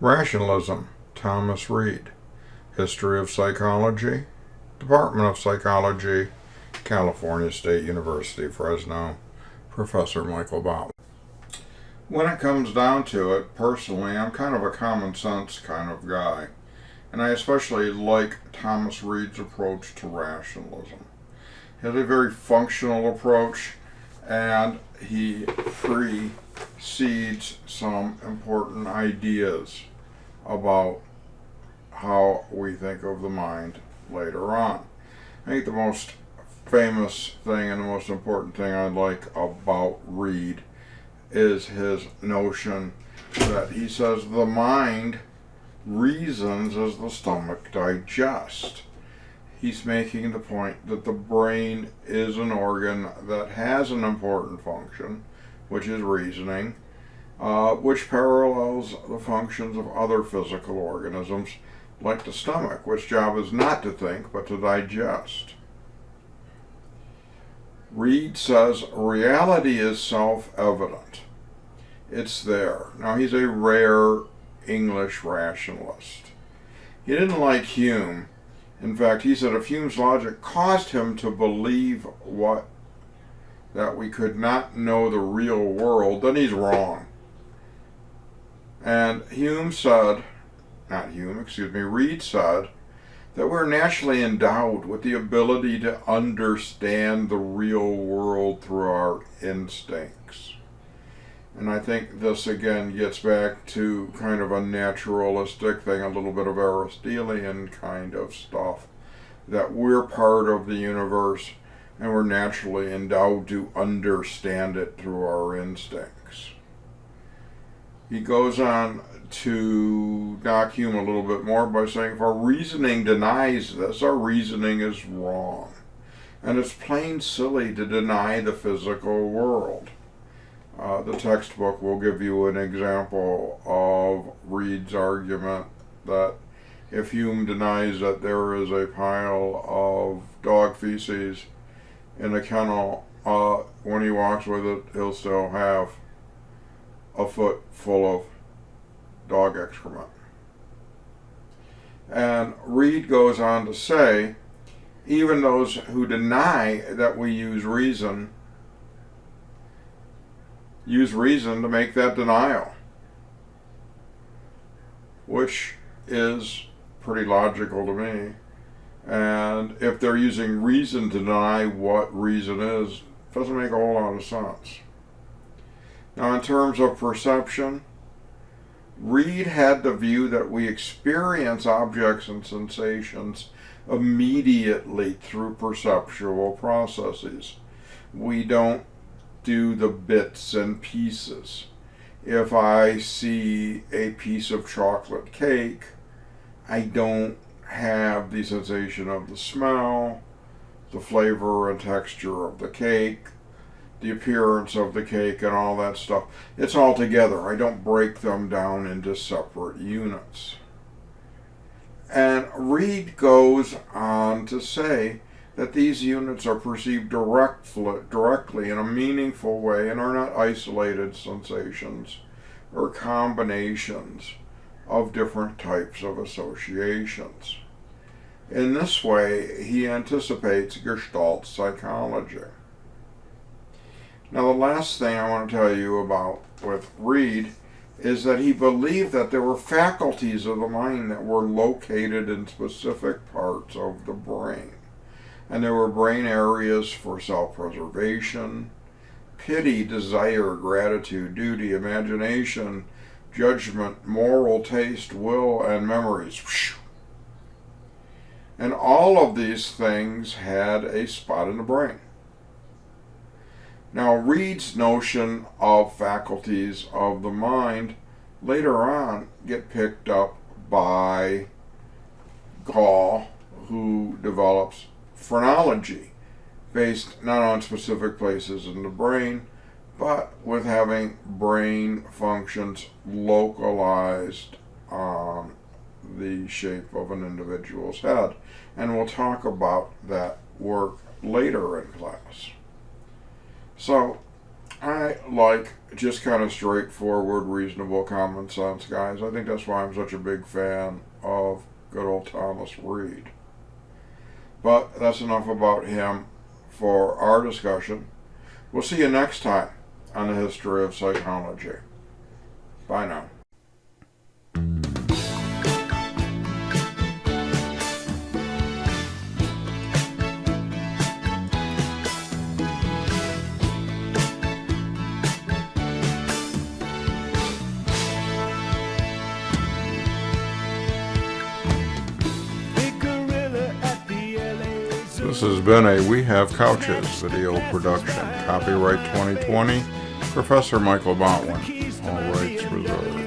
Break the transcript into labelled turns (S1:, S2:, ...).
S1: Rationalism, Thomas Reid. History of Psychology, Department of Psychology, California State University, Fresno, Professor Michael Bout. When it comes down to it, personally, I'm kind of a common sense kind of guy, and I especially like Thomas Reid's approach to rationalism. He has a very functional approach, and he precedes some important ideas about how we think of the mind later on. I think the most famous thing and the most important thing I like about Reid is his notion that he says the mind reasons as the stomach digests. He's making the point that the brain is an organ that has an important function, which is reasoning, which parallels the functions of other physical organisms, like the stomach, which job is not to think, but to digest. Reid says reality is self-evident. It's there. Now, he's a rare English rationalist. He didn't like Hume. In fact, he said if Hume's logic caused him to believe that we could not know the real world, then he's wrong. And Reid said that we're naturally endowed with the ability to understand the real world through our instincts. And I think this again gets back to kind of a naturalistic thing, a little bit of Aristotelian kind of stuff, that we're part of the universe and we're naturally endowed to understand it through our instincts. He goes on to knock Hume a little bit more by saying if our reasoning denies this, our reasoning is wrong. And it's plain silly to deny the physical world. The textbook will give you an example of Reid's argument that if Hume denies that there is a pile of dog feces in a kennel, when he walks with it, he'll still have a foot full of dog excrement. And Reid goes on to say, even those who deny that we use reason to make that denial, which is pretty logical to me. And if they're using reason to deny what reason is, it doesn't make a whole lot of sense. Now, in terms of perception, Reid had the view that we experience objects and sensations immediately through perceptual processes. We don't do the bits and pieces. If I see a piece of chocolate cake, I don't have the sensation of the smell, the flavor and texture of the cake, the appearance of the cake, and all that stuff. It's all together. I don't break them down into separate units. And Reid goes on to say that these units are perceived directly in a meaningful way and are not isolated sensations or combinations of different types of associations. In this way, he anticipates Gestalt psychology. Now, the last thing I want to tell you about with Reid is that he believed that there were faculties of the mind that were located in specific parts of the brain. And there were brain areas for self-preservation, pity, desire, gratitude, duty, imagination, judgment, moral, taste, will, and memories. And all of these things had a spot in the brain. Now, Reid's notion of faculties of the mind later on get picked up by Gall, who develops phrenology, based not on specific places in the brain, but with having brain functions localized on the shape of an individual's head. And we'll talk about that work later in class. So, I like just kind of straightforward, reasonable, common sense guys. I think that's why I'm such a big fan of good old Thomas Reid. But that's enough about him for our discussion. We'll see you next time on the history of psychology. Bye now. This has been a We Have Couches video production. Copyright 2020, Professor Michael Botwin. All rights reserved.